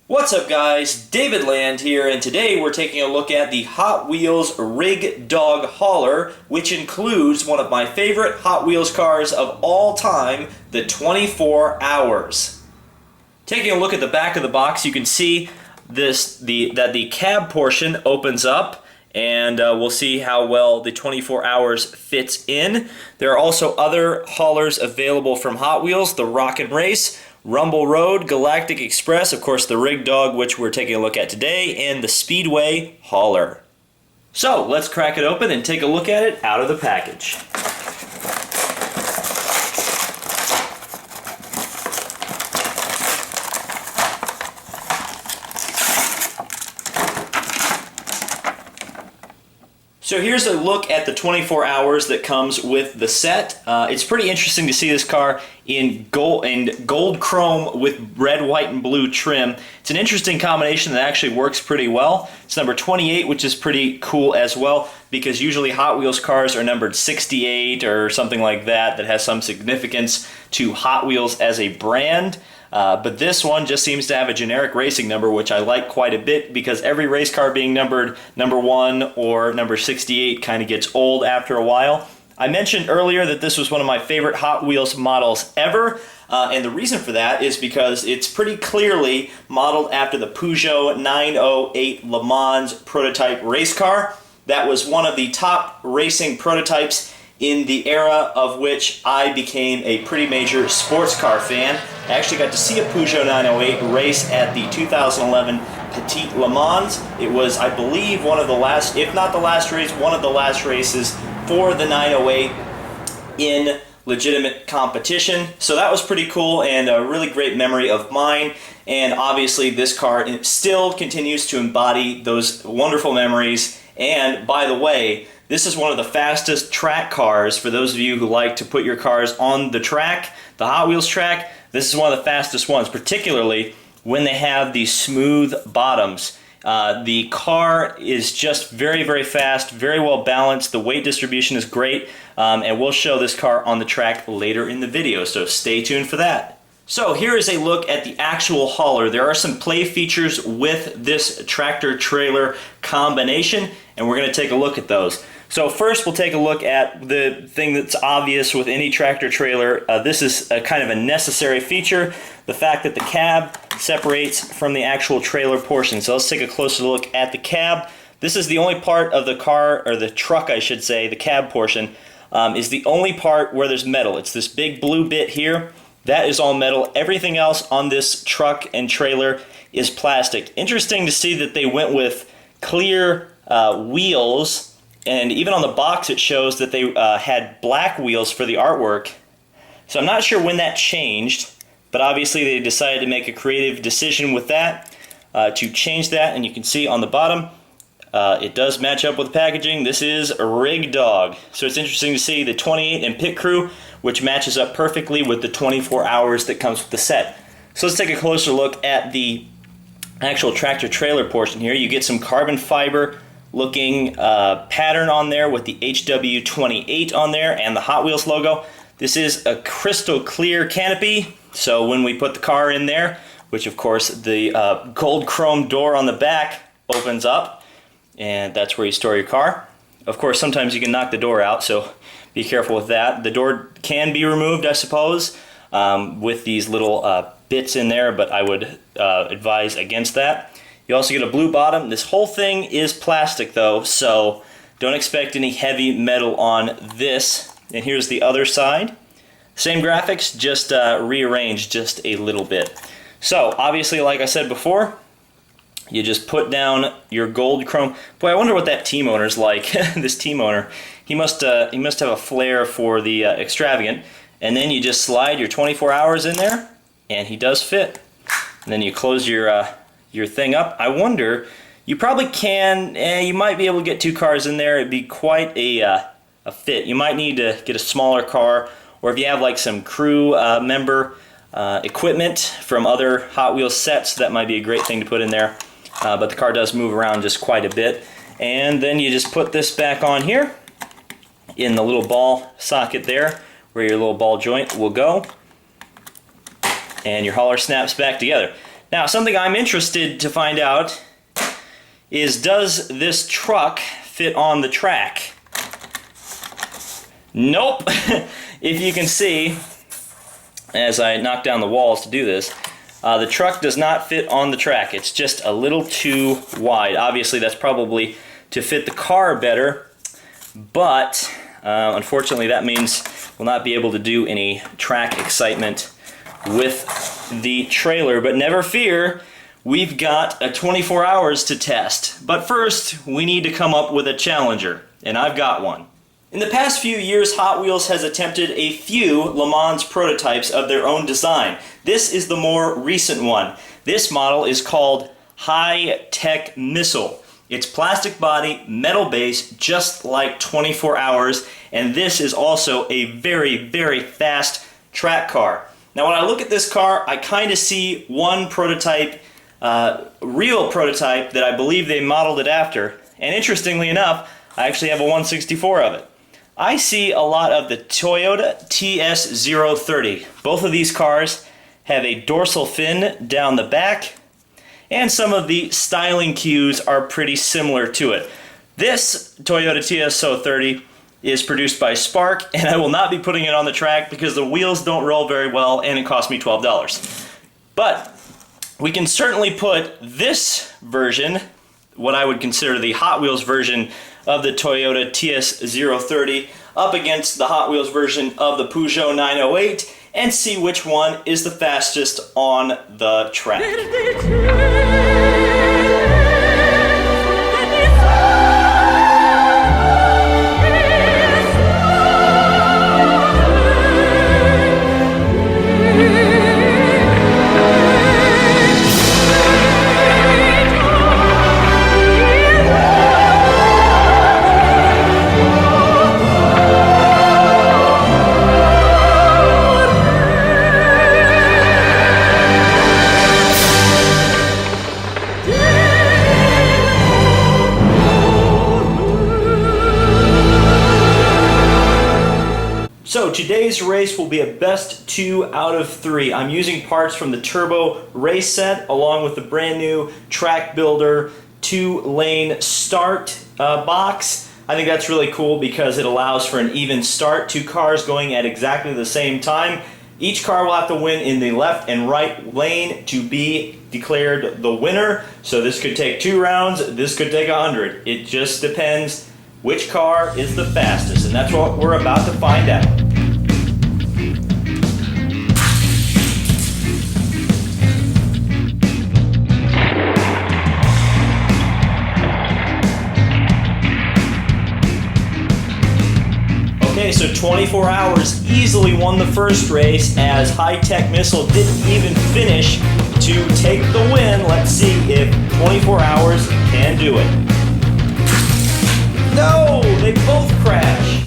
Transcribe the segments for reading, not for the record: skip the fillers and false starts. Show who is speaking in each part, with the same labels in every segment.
Speaker 1: What's up guys, David Land here, and today we're taking a look at the Hot Wheels Rig Dog Hauler, which includes one of my favorite Hot Wheels cars of all time, the 24 Hours. Taking a look at the back of the box, you can see that the cab portion opens up, and we'll see how well the 24 Hours fits in. There are also other haulers available from Hot Wheels, the Rock and Race, Rumble Road, Galactic Express, of course the Rig Dog, which we're taking a look at today, and the Speedway Hauler. So let's crack it open and take a look at it out of the package. So here's a look at the 24 Hours that comes with the set. It's pretty interesting to see this car in gold chrome with red, white, and blue trim. It's an interesting combination that actually works pretty well. It's number 28, which is pretty cool as well, because usually Hot Wheels cars are numbered 68 or something like that, that has some significance to Hot Wheels as a brand. But this one just seems to have a generic racing number, which I like quite a bit, because every race car being numbered number 1 or number 68 kind of gets old after a while. I mentioned earlier that this was one of my favorite Hot Wheels models ever, and the reason for that is because it's pretty clearly modeled after the Peugeot 908 Le Mans prototype race car. That was one of the top racing prototypes in the era of which I became a pretty major sports car fan. I actually got to see a Peugeot 908 race at the 2011 Petit Le Mans. It was, I believe, one of the last, if not the last race, one of the last races for the 908 in legitimate competition. So that was pretty cool and a really great memory of mine. And obviously this car still continues to embody those wonderful memories. And by the way, this is one of the fastest track cars for those of you who like to put your cars on the track, the Hot Wheels track. This is one of the fastest ones, particularly when they have these smooth bottoms. The car is just very, very fast, very well balanced. The weight distribution is great, and we'll show this car on the track later in the video, so stay tuned for that. So here is a look at the actual hauler. There are some play features with this tractor-trailer combination, and we're going to take a look at those. So first we'll take a look at the thing that's obvious with any tractor-trailer. This is a kind of a necessary feature, the fact that the cab separates from the actual trailer portion. So let's take a closer look at the cab. This is the only part of the car, or the truck I should say, the cab portion, is the only part where there's metal. It's this big blue bit here. That is all metal. Everything else on this truck and trailer is plastic. Interesting to see that they went with clear wheels, and even on the box it shows that they had black wheels for the artwork. So I'm not sure when that changed, but obviously they decided to make a creative decision with that to change that, and you can see on the bottom it does match up with the packaging. This is a Rig Dog. So it's interesting to see the 28 and Pit Crew, which matches up perfectly with the 24 Hours that comes with the set. So let's take a closer look at the actual tractor-trailer portion here. You get some carbon fiber looking pattern on there with the HW28 on there and the Hot Wheels logo. This is a crystal clear canopy, so when we put the car in there, which of course the gold chrome door on the back opens up, and that's where you store your car. Of course, sometimes you can knock the door out, so be careful with that. The door can be removed, I suppose, with these little bits in there, but I would advise against that. You also get a blue bottom. This whole thing is plastic though, so don't expect any heavy metal on this. And here's the other side. Same graphics, just rearranged just a little bit. So obviously, like I said before, you just put down your gold chrome. Boy, I wonder what that team owner's like. This team owner, he must have a flair for the extravagant. And then you just slide your 24 Hours in there, and he does fit. And then you close your thing up. I wonder, you probably can, you might be able to get 2 cars in there. It'd be quite a fit. You might need to get a smaller car, or if you have like some crew member equipment from other Hot Wheels sets, that might be a great thing to put in there. But the car does move around just quite a bit. And then you just put this back on here in the little ball socket there, where your little ball joint will go, and your hauler snaps back together. Now, something I'm interested to find out is, does this truck fit on the track? Nope. If you can see, as I knock down the walls to do this, the truck does not fit on the track. It's just a little too wide. Obviously, that's probably to fit the car better, but unfortunately that means we'll not be able to do any track excitement with the trailer. But never fear, we've got 24 hours to test. But first, we need to come up with a challenger, and I've got one. In the past few years, Hot Wheels has attempted a few Le Mans prototypes of their own design. This is the more recent one. This model is called High-Tech Missile. It's plastic body, metal base, just like 24 Hours, and this is also a very, very fast track car. Now when I look at this car, I kind of see one prototype, real prototype that I believe they modeled it after, and interestingly enough, I actually have a 1/64 of it. I see a lot of the Toyota TS030. Both of these cars have a dorsal fin down the back, and some of the styling cues are pretty similar to it. This Toyota TS030 is produced by Spark, and I will not be putting it on the track because the wheels don't roll very well and it cost me $12. But we can certainly put this version, what I would consider the Hot Wheels version of the Toyota TS030, up against the Hot Wheels version of the Peugeot 908 and see which one is the fastest on the track. So today's race will be a best 2 out of 3. I'm using parts from the Turbo race set along with the brand new Track Builder 2-lane start box. I think that's really cool because it allows for an even start. 2 cars going at exactly the same time. Each car will have to win in the left and right lane to be declared the winner. So this could take 2 rounds, this could take 100. It just depends which car is the fastest, and that's what we're about to find out. Okay, so 24 Hours easily won the first race as High-Tech Missile didn't even finish to take the win. Let's see if 24 Hours can do it. No, they both crash.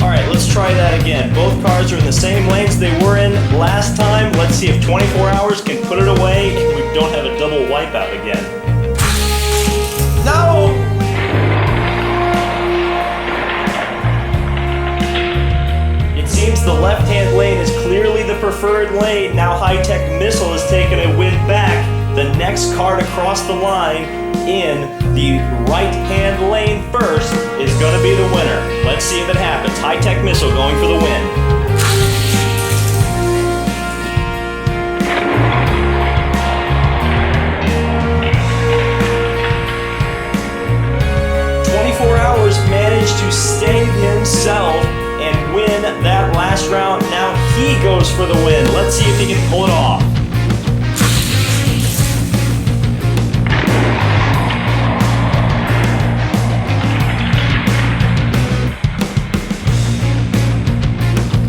Speaker 1: Alright, let's try that again. Both cars are in the same lanes they were in last time. Let's see if 24 Hours can put it away and we don't have a double wipeout again. No! It seems the left-hand lane is clearly the preferred lane. Now High-Tech Missile has taken a win back. The next car to cross the line in the right-hand lane first is going to be the winner. Let's see if it happens. High-Tech Missile going for the win. Hours managed to save himself and win that last round. Now he goes for the win. Let's see if he can pull it off.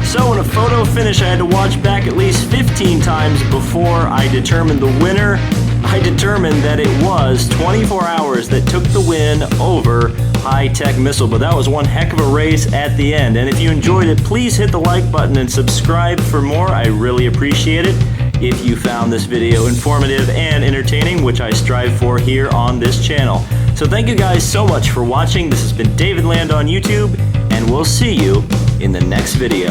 Speaker 1: So in a photo finish I had to watch back at least 15 times before I determined the winner. I determined that it was 24 Hours that took the win over High-Tech Missile, but that was one heck of a race at the end. And if you enjoyed it, please hit the like button and subscribe for more. I really appreciate it. If you found this video informative and entertaining, which I strive for here on this channel. So thank you guys so much for watching. This has been David Land on YouTube, and we'll see you in the next video.